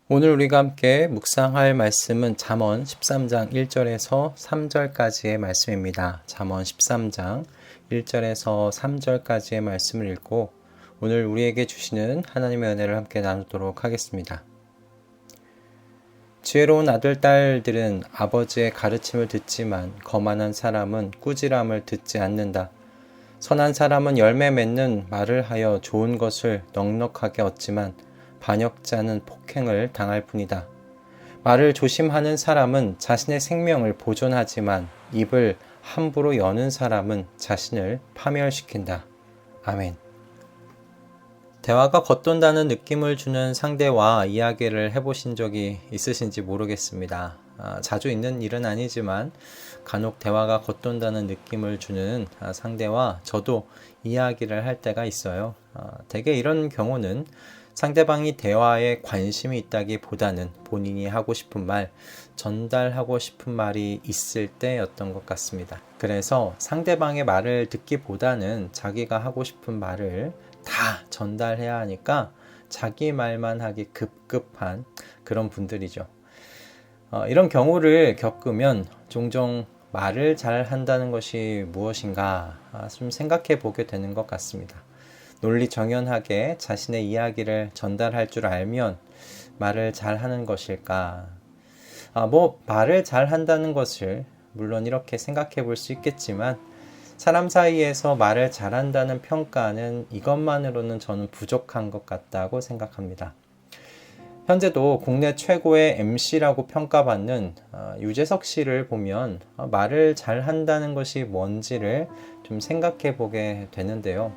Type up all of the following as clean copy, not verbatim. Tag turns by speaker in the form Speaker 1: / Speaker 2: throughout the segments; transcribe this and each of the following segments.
Speaker 1: 오늘 우리가 함께 묵상할 말씀은 잠언 13장 1절에서 3절까지의 말씀입니다. 잠언 13장 1절에서 3절까지의 말씀을 읽고 오늘 우리에게 주시는 하나님의 은혜를 함께 나누도록 하겠습니다. 지혜로운 아들, 딸들은 아버지의 가르침을 듣지만 거만한 사람은 꾸지람을 듣지 않는다. 선한 사람은 열매 맺는 말을 하여 좋은 것을 넉넉하게 얻지만 반역자는 폭행을 당할 뿐이다. 말을 조심하는 사람은 자신의 생명을 보존하지만 입을 함부로 여는 사람은 자신을 파멸시킨다. 아멘. 대화가 겉돈다는 느낌을 주는 상대와 이야기를 해보신 적이 있으신지 모르겠습니다. 자주 있는 일은 아니지만 간혹 대화가 겉돈다는 느낌을 주는 상대와 저도 이야기를 할 때가 있어요. 대개 이런 경우는 상대방이 대화에 관심이 있다기보다는 본인이 하고 싶은 말, 전달하고 싶은 말이 있을 때였던 것 같습니다. 그래서 상대방의 말을 듣기보다는 자기가 하고 싶은 말을 다 전달해야 하니까 자기 말만 하기 급급한 그런 분들이죠. 이런 경우를 겪으면 종종 말을 잘 한다는 것이 무엇인가 좀 생각해 보게 되는 것 같습니다. 논리정연하게 자신의 이야기를 전달할 줄 알면 말을 잘 하는 것일까? 말을 잘 한다는 것을 물론 이렇게 생각해 볼 수 있겠지만 사람 사이에서 말을 잘한다는 평가는 이것만으로는 저는 부족한 것 같다고 생각합니다. 현재도 국내 최고의 MC라고 평가받는 유재석 씨를 보면 말을 잘한다는 것이 뭔지를 좀 생각해 보게 되는데요.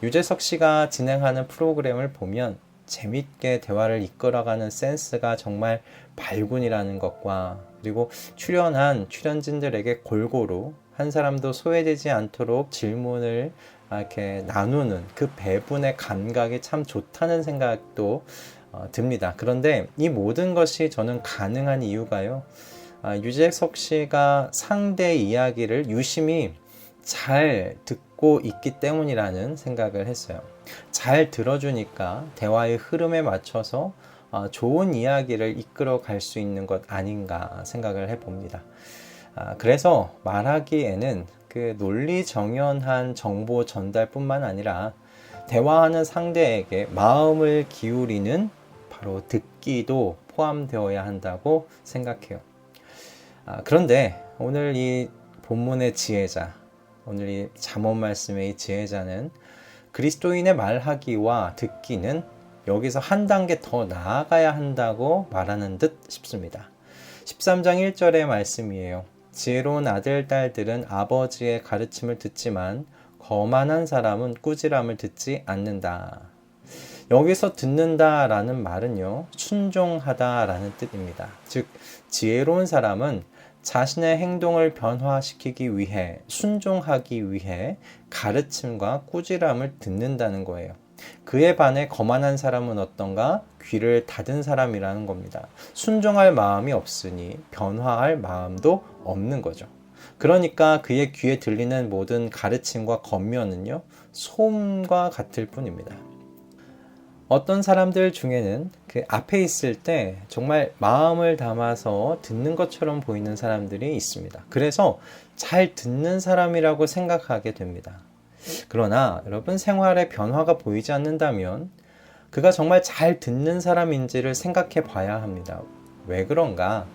Speaker 1: 유재석 씨가 진행하는 프로그램을 보면 재밌게 대화를 이끌어가는 센스가 정말 발군이라는 것과 그리고 출연한 출연진들에게 골고루 한 사람도 소외되지 않도록 질문을 이렇게 나누는 그 배분의 감각이 참 좋다는 생각도 듭니다. 그런데 이 모든 것이 저는 가능한 이유가요. 유재석 씨가 상대 이야기를 유심히 잘 듣고 있기 때문이라는 생각을 했어요. 잘 들어주니까 대화의 흐름에 맞춰서 좋은 이야기를 이끌어 갈 수 있는 것 아닌가 생각을 해봅니다. 그래서 말하기에는 그 논리정연한 정보 전달뿐만 아니라 대화하는 상대에게 마음을 기울이는 바로 듣기도 포함되어야 한다고 생각해요. 그런데 오늘 이 본문의 지혜자, 오늘 이 잠언 말씀의 이 지혜자는 그리스도인의 말하기와 듣기는 여기서 한 단계 더 나아가야 한다고 말하는 듯 싶습니다. 13장 1절의 말씀이에요. 지혜로운 아들, 딸들은 아버지의 가르침을 듣지만 거만한 사람은 꾸지람을 듣지 않는다. 여기서 듣는다라는 말은요, 순종하다라는 뜻입니다. 즉, 지혜로운 사람은 자신의 행동을 변화시키기 위해, 순종하기 위해 가르침과 꾸지람을 듣는다는 거예요. 그에 반해 거만한 사람은 어떤가? 귀를 닫은 사람이라는 겁니다. 순종할 마음이 없으니 변화할 마음도 없는 거죠. 그러니까 그의 귀에 들리는 모든 가르침과 권면은요, 소음과 같을 뿐입니다. 어떤 사람들 중에는 그 앞에 있을 때 정말 마음을 담아서 듣는 것처럼 보이는 사람들이 있습니다. 그래서 잘 듣는 사람이라고 생각하게 됩니다. 그러나 여러분, 생활에 변화가 보이지 않는다면 그가 정말 잘 듣는 사람인지를 생각해 봐야 합니다. 왜 그런가?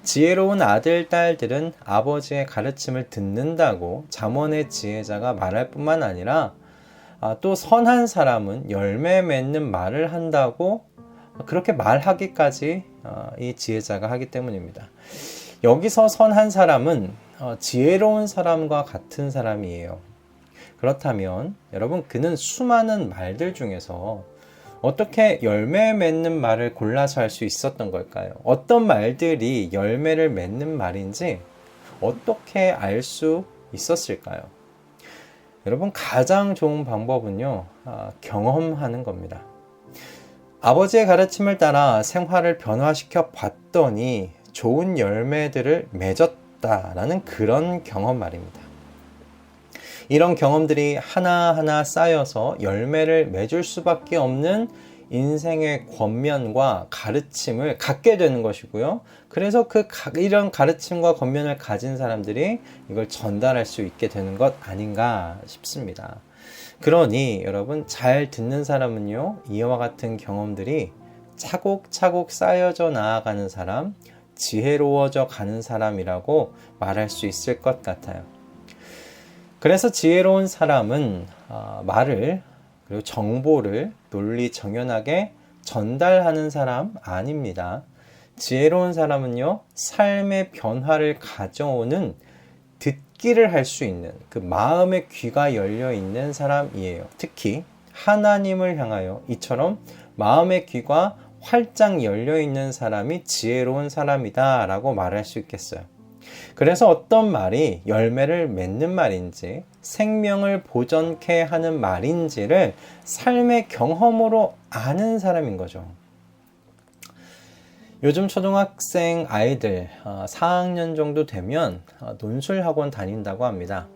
Speaker 1: 지혜로운 아들, 딸들은 아버지의 가르침을 듣는다고 잠언의 지혜자가 말할 뿐만 아니라 또 선한 사람은 열매 맺는 말을 한다고 그렇게 말하기까지 이 지혜자가 하기 때문입니다. 여기서 선한 사람은 지혜로운 사람과 같은 사람이에요. 그렇다면 여러분, 그는 수많은 말들 중에서 어떻게 열매 맺는 말을 골라서 할 수 있었던 걸까요? 어떤 말들이 열매를 맺는 말인지 어떻게 알 수 있었을까요? 여러분, 가장 좋은 방법은요, 경험하는 겁니다. 아버지의 가르침을 따라 생활을 변화시켜 봤더니 좋은 열매들을 맺었다라는 그런 경험 말입니다. 이런 경험들이 하나하나 쌓여서 열매를 맺을 수밖에 없는 인생의 권면과 가르침을 갖게 되는 것이고요. 그래서 이런 가르침과 권면을 가진 사람들이 이걸 전달할 수 있게 되는 것 아닌가 싶습니다. 그러니 여러분, 잘 듣는 사람은요, 이와 같은 경험들이 차곡차곡 쌓여져 나아가는 사람, 지혜로워져 가는 사람이라고 말할 수 있을 것 같아요. 그래서 지혜로운 사람은 말을, 그리고 정보를 논리정연하게 전달하는 사람 아닙니다. 지혜로운 사람은요, 삶의 변화를 가져오는 듣기를 할 수 있는, 그 마음의 귀가 열려 있는 사람이에요. 특히 하나님을 향하여 이처럼 마음의 귀가 활짝 열려 있는 사람이 지혜로운 사람이다 라고 말할 수 있겠어요. 그래서 어떤 말이 열매를 맺는 말인지, 생명을 보존케 하는 말인지를 삶의 경험으로 아는 사람인 거죠. 요즘 초등학생 아이들 4학년 정도 되면 논술학원 다닌다고 합니다.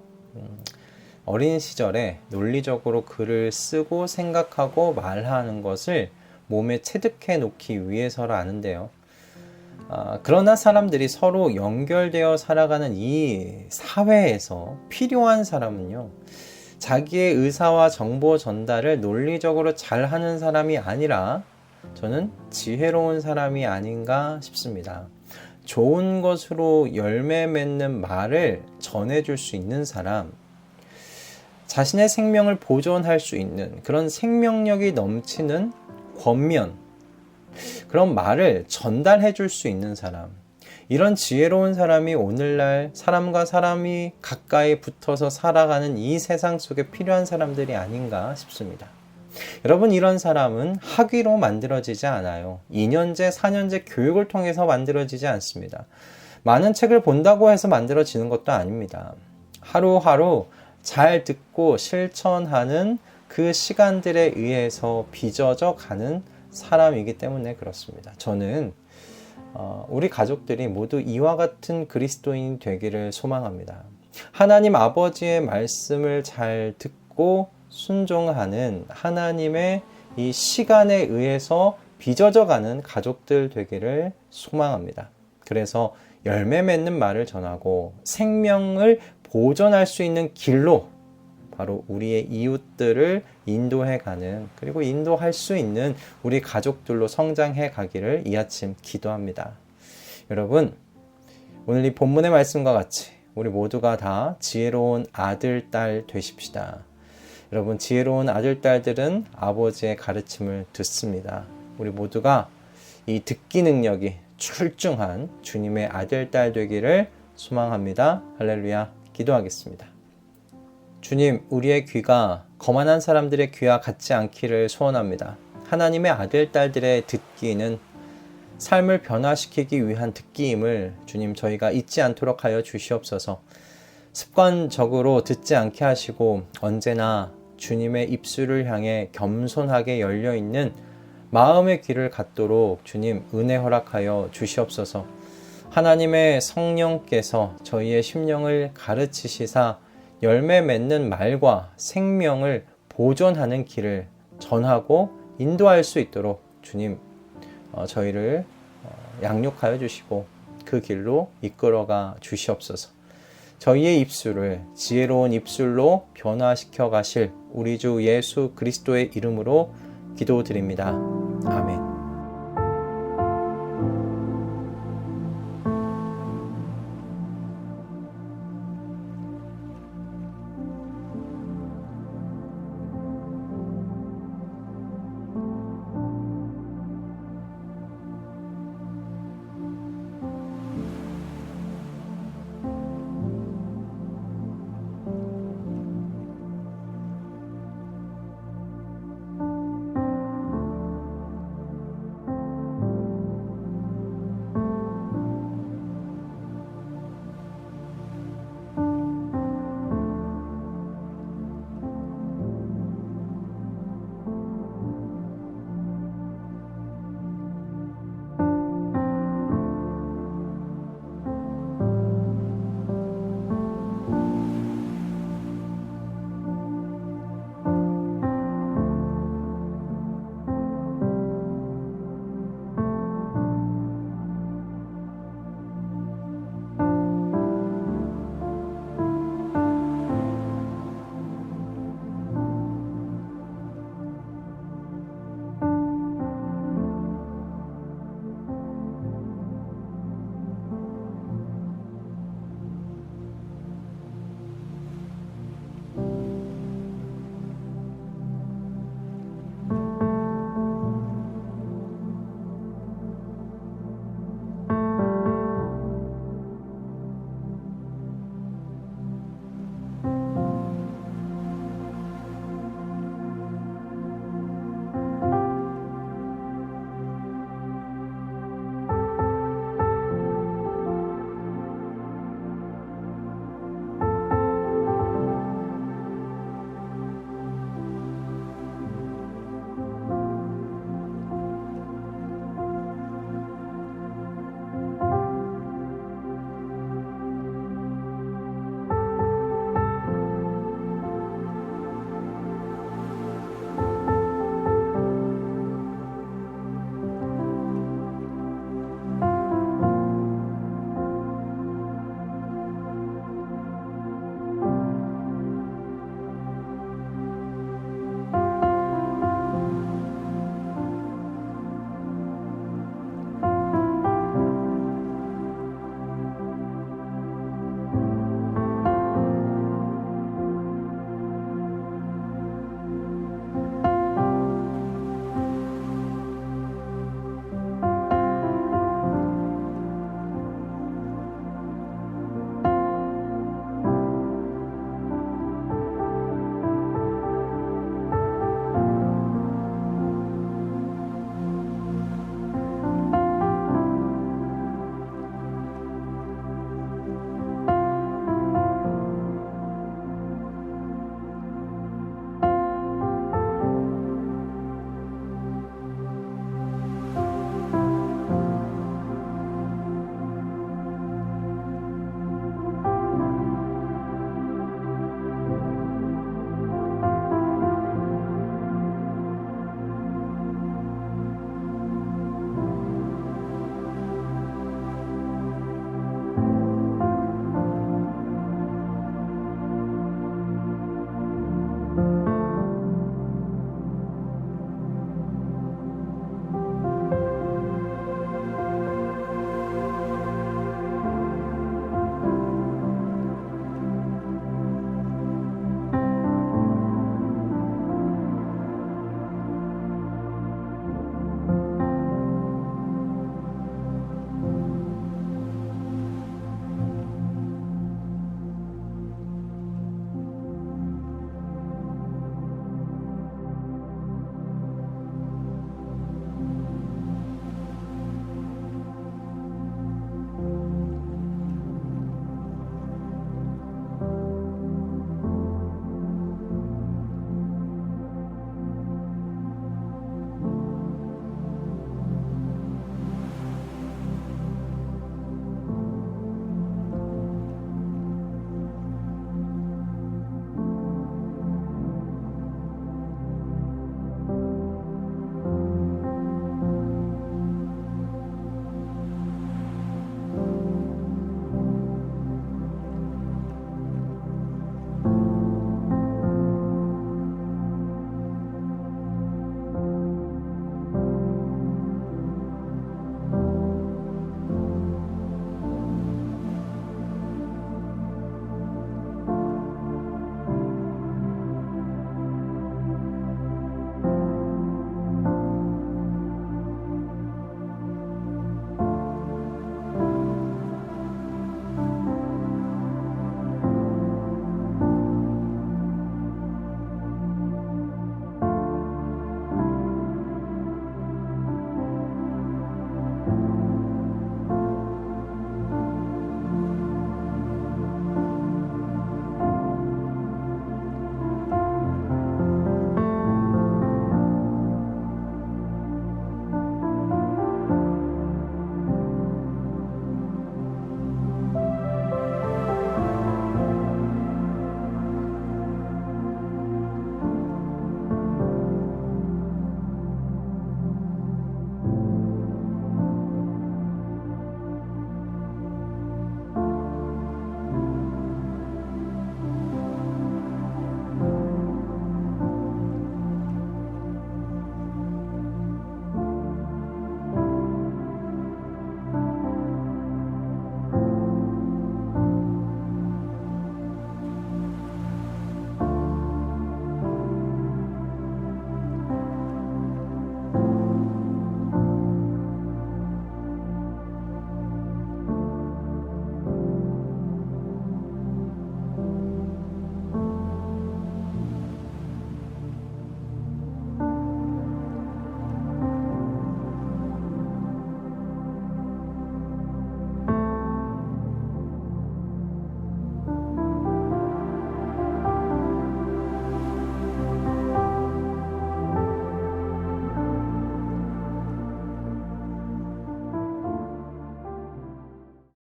Speaker 1: 어린 시절에 논리적으로 글을 쓰고 생각하고 말하는 것을 몸에 체득해 놓기 위해서라는데요. 그러나 사람들이 서로 연결되어 살아가는 이 사회에서 필요한 사람은요, 자기의 의사와 정보 전달을 논리적으로 잘하는 사람이 아니라 저는 지혜로운 사람이 아닌가 싶습니다. 좋은 것으로 열매 맺는 말을 전해줄 수 있는 사람, 자신의 생명을 보존할 수 있는 그런 생명력이 넘치는 권면, 그런 말을 전달해 줄 수 있는 사람, 이런 지혜로운 사람이 오늘날 사람과 사람이 가까이 붙어서 살아가는 이 세상 속에 필요한 사람들이 아닌가 싶습니다. 여러분, 이런 사람은 학위로 만들어지지 않아요. 2년제, 4년제 교육을 통해서 만들어지지 않습니다. 많은 책을 본다고 해서 만들어지는 것도 아닙니다. 하루하루 잘 듣고 실천하는 그 시간들에 의해서 빚어져 가는 사람이기 때문에 그렇습니다. 저는 우리 가족들이 모두 이와 같은 그리스도인이 되기를 소망합니다. 하나님 아버지의 말씀을 잘 듣고 순종하는 하나님의 이 시간에 의해서 빚어져 가는 가족들 되기를 소망합니다. 그래서 열매 맺는 말을 전하고 생명을 보존할 수 있는 길로 바로 우리의 이웃들을 인도해 가는, 그리고 인도할 수 있는 우리 가족들로 성장해 가기를 이 아침 기도합니다. 여러분, 오늘 이 본문의 말씀과 같이 우리 모두가 다 지혜로운 아들, 딸 되십시다. 여러분, 지혜로운 아들, 딸들은 아버지의 가르침을 듣습니다. 우리 모두가 이 듣기 능력이 출중한 주님의 아들, 딸 되기를 소망합니다. 할렐루야. 기도하겠습니다. 주님, 우리의 귀가 거만한 사람들의 귀와 같지 않기를 소원합니다. 하나님의 아들, 딸들의 듣기는 삶을 변화시키기 위한 듣기임을 주님, 저희가 잊지 않도록 하여 주시옵소서. 습관적으로 듣지 않게 하시고 언제나 주님의 입술을 향해 겸손하게 열려있는 마음의 귀를 갖도록 주님 은혜 허락하여 주시옵소서. 하나님의 성령께서 저희의 심령을 가르치시사 열매 맺는 말과 생명을 보존하는 길을 전하고 인도할 수 있도록 주님 저희를 양육하여 주시고 그 길로 이끌어가 주시옵소서. 저희의 입술을 지혜로운 입술로 변화시켜 가실 우리 주 예수 그리스도의 이름으로 기도드립니다. 아멘.